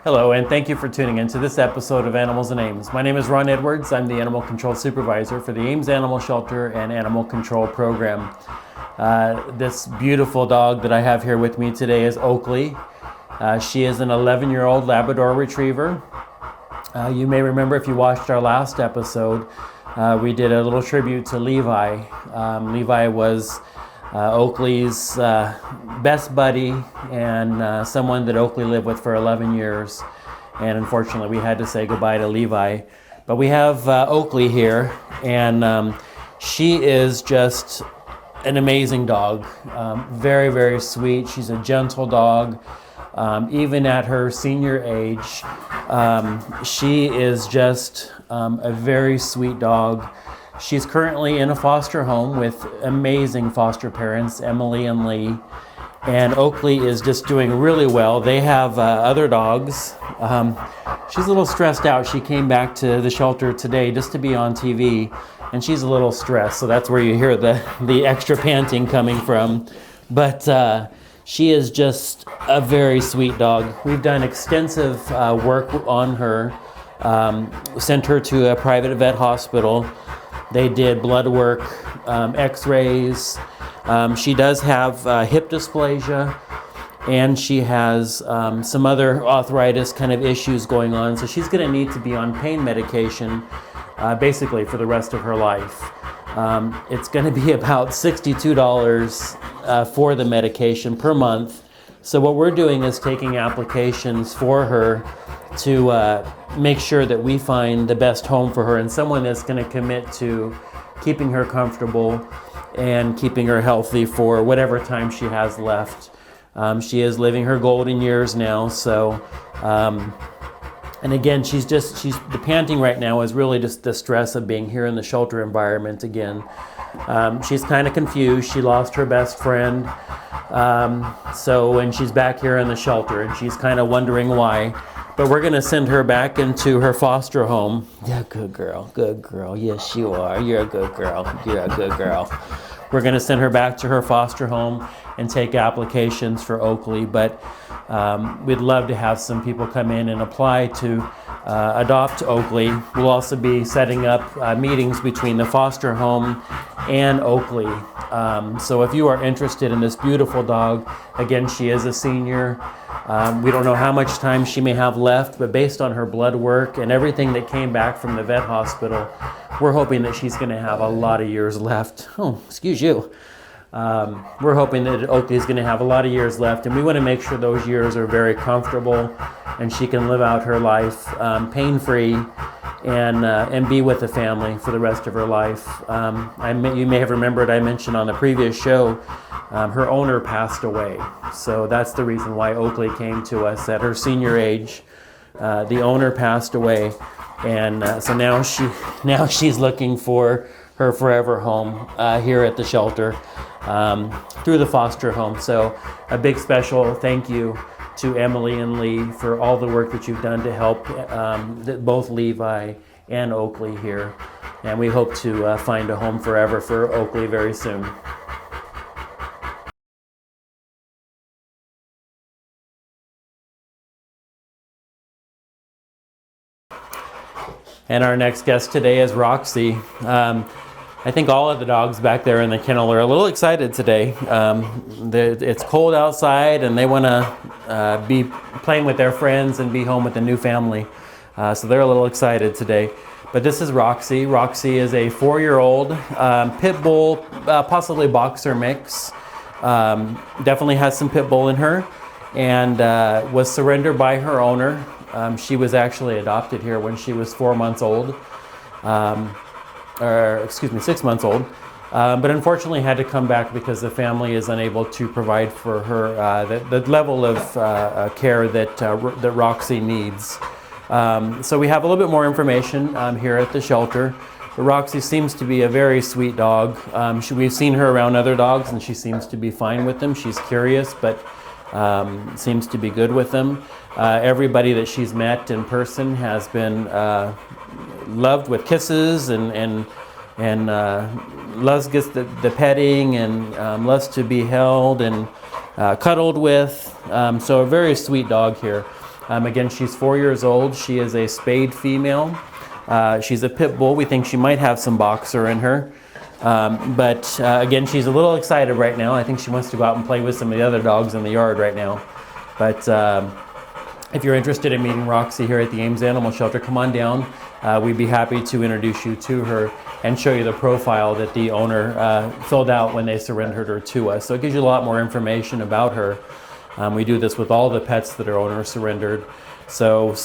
Hello, and thank you for tuning in to this episode of Animals and Ames. My name is Ron Edwards. I'm the Animal Control Supervisor for the Ames Animal Shelter and Animal Control Program. This beautiful dog that I have here with me today is Oakley. She is an 11-year-old Labrador Retriever. You may remember if you watched our last episode, we did a little tribute to Levi. Levi was Oakley's best buddy and someone that Oakley lived with for 11 years. And unfortunately, we had to say goodbye to Levi. But we have Oakley here, and she is just an amazing dog. Very, very sweet. She's a gentle dog. Even at her senior age, she is just a very sweet dog. She's currently in a foster home with amazing foster parents, Emily and Lee. And Oakley is just doing really well. They have other dogs. She's a little stressed out. She came back to the shelter today just to be on TV, and she's a little stressed. So that's where you hear the extra panting coming from. But she is just a very sweet dog. We've done extensive work on her. Sent her to a private vet hospital. They did blood work, x-rays. She does have hip dysplasia, and she has some other arthritis kind of issues going on. So she's going to need to be on pain medication basically for the rest of her life. It's going to be about $62 for the medication per month. So what we're doing is taking applications for her to make sure that we find the best home for her and someone that's going to commit to keeping her comfortable and keeping her healthy for whatever time she has left. She is living her golden years now, so and again, she's the panting right now is really just the stress of being here in the shelter environment again. She's kind of confused. She lost her best friend, so when she's back here in the shelter, and she's kind of wondering why. But we're going to send her back into her foster home. Yeah, good girl, good girl. Yes, you are. You're a good girl. You're a good girl. We're going to send her back to her foster home and take applications for Oakley. But we'd love to have some people come in and apply to adopt Oakley. We'll also be setting up meetings between the foster home and Oakley. So if you are interested in this beautiful dog, again, she is a senior. We don't know how much time she may have left, but based on her blood work and everything that came back from the vet hospital, we're hoping that she's going to have a lot of years left. Oh, excuse you. We're hoping that Oakley is going to have a lot of years left, and we want to make sure those years are very comfortable and she can live out her life pain-free and be with the family for the rest of her life. You may have remembered I mentioned on the previous show, her owner passed away. So that's the reason why Oakley came to us at her senior age. The owner passed away, and so now she's looking for her forever home here at the shelter through the foster home. So a big special thank you to Emily and Lee for all the work that you've done to help both Levi and Oakley here. And we hope to find a home forever for Oakley very soon. And our next guest today is Roxy. I think all of the dogs back there in the kennel are a little excited today. It's cold outside and they want to be playing with their friends and be home with a new family. So they're a little excited today. But this is Roxy. Roxy is a 4-year-old pit bull, possibly boxer mix. Definitely has some pit bull in her, and was surrendered by her owner. She was actually adopted here when she was 4 months old. 6 months old, but unfortunately had to come back because the family is unable to provide for her the level of care that Roxy needs. So we have a little bit more information here at the shelter. Roxy seems to be a very sweet dog. We've seen her around other dogs and she seems to be fine with them. She's curious, but seems to be good with them. Everybody that she's met in person has been loved with kisses and loves gets the petting and loves to be held and cuddled with. So a very sweet dog here. Again, she's 4 years old. She is a spayed female. She's a pit bull. We think she might have some boxer in her. But again, she's a little excited right now. I think she wants to go out and play with some of the other dogs in the yard right now. But if you're interested in meeting Roxy here at the Ames Animal Shelter, come on down. We'd be happy to introduce you to her and show you the profile that the owner filled out when they surrendered her to us. So it gives you a lot more information about her. We do this with all the pets that our owner surrendered. So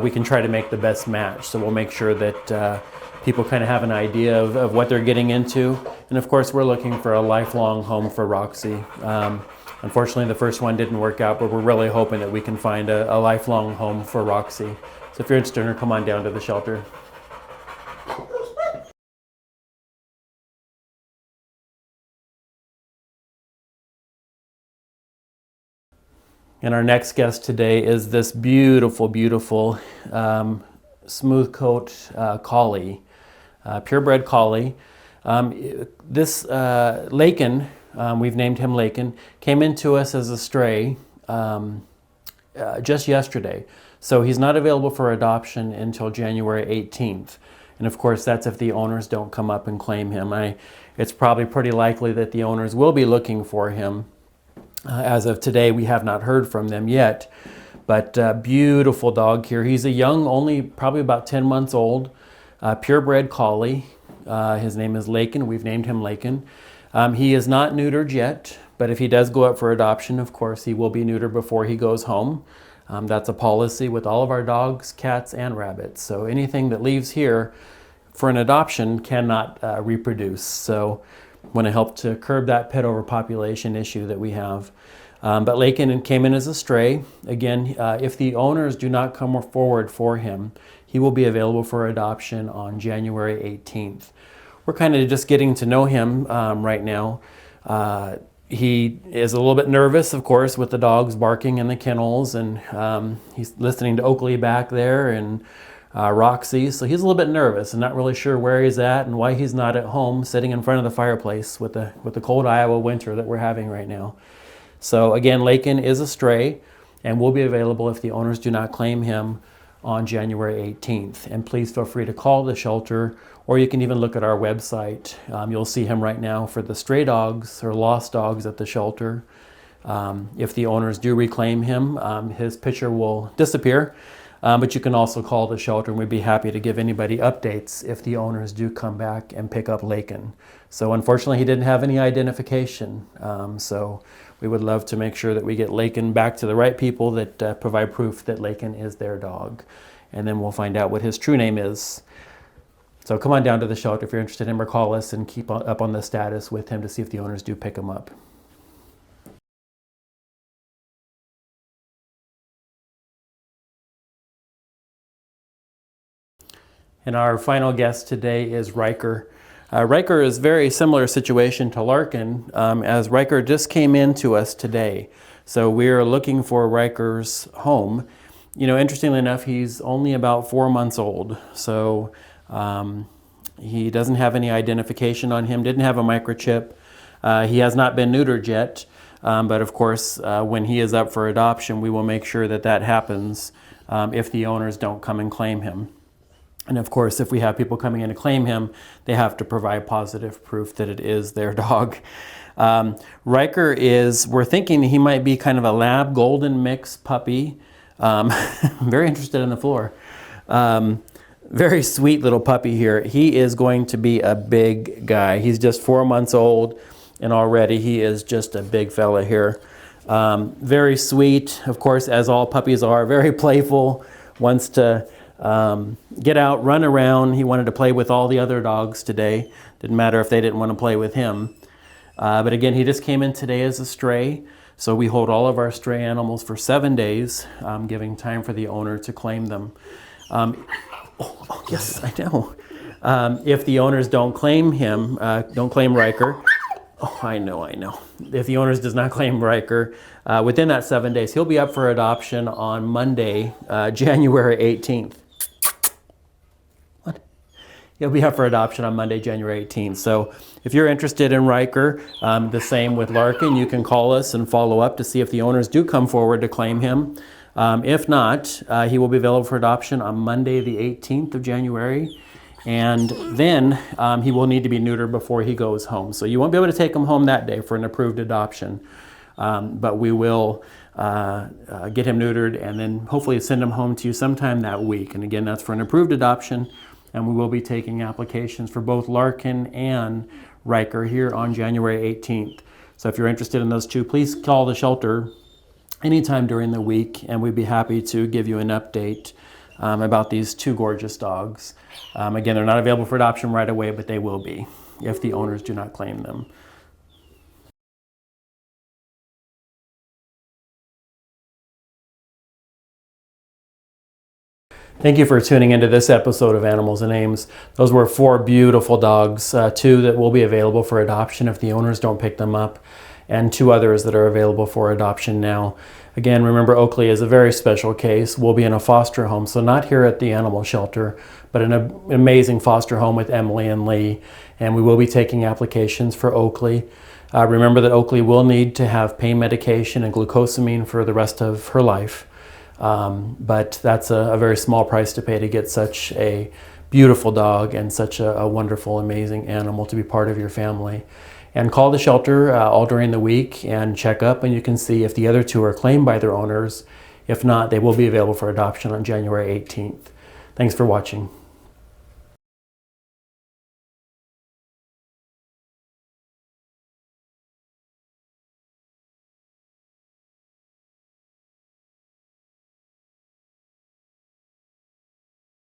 we can try to make the best match. So we'll make sure that people kind of have an idea of what they're getting into. And of course, we're looking for a lifelong home for Roxy. Unfortunately, the first one didn't work out, but we're really hoping that we can find a lifelong home for Roxy. So if you're interested in her, come on down to the shelter. And our next guest today is this beautiful, beautiful smooth coat collie, purebred collie. This Laken, we've named him Laken, came into us as a stray just yesterday. So he's not available for adoption until January 18th. And of course, that's if the owners don't come up and claim him. It's probably pretty likely that the owners will be looking for him. As of today, we have not heard from them yet. But beautiful dog here. He's a young, only probably about 10 months old, purebred collie. His name is Laken. We've named him Laken. He is not neutered yet, but if he does go up for adoption, of course, he will be neutered before he goes home. That's a policy with all of our dogs, cats, and rabbits. So anything that leaves here for an adoption cannot reproduce. So I want to help to curb that pet overpopulation issue that we have. But Laken came in as a stray. Again, if the owners do not come forward for him, he will be available for adoption on January 18th. We're kind of just getting to know him right now. He is a little bit nervous, of course, with the dogs barking in the kennels, and he's listening to Oakley back there and Roxy. So he's a little bit nervous and not really sure where he's at and why he's not at home sitting in front of the fireplace with the cold Iowa winter that we're having right now. So again, Laken is a stray and will be available if the owners do not claim him on January 18th. And please feel free to call the shelter, or you can even look at our website. You'll see him right now for the stray dogs or lost dogs at the shelter. If the owners do reclaim him, his picture will disappear. But you can also call the shelter, and we'd be happy to give anybody updates if the owners do come back and pick up Laken. So unfortunately, he didn't have any identification. So we would love to make sure that we get Laken back to the right people that provide proof that Laken is their dog. And then we'll find out what his true name is. So come on down to the shelter if you're interested in him, or call us and keep up on the status with him to see if the owners do pick him up. And our final guest today is Ryker. Ryker is a very similar situation to Laken, as Ryker just came in to us today. So we're looking for Ryker's home. You know, interestingly enough, he's only about 4 months old. So he doesn't have any identification on him, didn't have a microchip. He has not been neutered yet. But of course, when he is up for adoption, we will make sure that that happens if the owners don't come and claim him. And of course, if we have people coming in to claim him, they have to provide positive proof that it is their dog. Ryker we're thinking he might be kind of a lab golden mix puppy. Very interested in the floor. Very sweet little puppy here. He is going to be a big guy. He's just 4 months old, and already he is just a big fella here. Very sweet, of course, as all puppies are. Very playful, wants to get out, run around. He wanted to play with all the other dogs today. Didn't matter if they didn't want to play with him. But again, he just came in today as a stray. So we hold all of our stray animals for 7 days, giving time for the owner to claim them. Yes, I know. If the owners don't claim him, don't claim Ryker. Oh, I know. If the owners does not claim Ryker, within that 7 days, he'll be up for adoption on Monday, January 18th. What? He'll be up for adoption on Monday, January 18th. So if you're interested in Ryker, the same with Laken, you can call us and follow up to see if the owners do come forward to claim him. If not, he will be available for adoption on Monday, the 18th of January. And then he will need to be neutered before he goes home. So you won't be able to take him home that day for an approved adoption. But we will get him neutered and then hopefully send him home to you sometime that week. And again, that's for an approved adoption. And we will be taking applications for both Laken and Ryker here on January 18th. So if you're interested in those two, please call the shelter anytime during the week, and we'd be happy to give you an update about these two gorgeous dogs. Again, they're not available for adoption right away, but they will be if the owners do not claim them. Thank you for tuning into this episode of Animals and Ames. Those were 4 beautiful dogs, 2 that will be available for adoption if the owners don't pick them up, and 2 others that are available for adoption now. Again, remember, Oakley is a very special case. We'll be in a foster home, so not here at the animal shelter, but in an amazing foster home with Emily and Lee, and we will be taking applications for Oakley. Remember that Oakley will need to have pain medication and glucosamine for the rest of her life. But that's a very small price to pay to get such a beautiful dog and such a wonderful, amazing animal to be part of your family. And call the shelter all during the week and check up, and you can see if the other 2 are claimed by their owners. If not, they will be available for adoption on January 18th. Thanks for watching.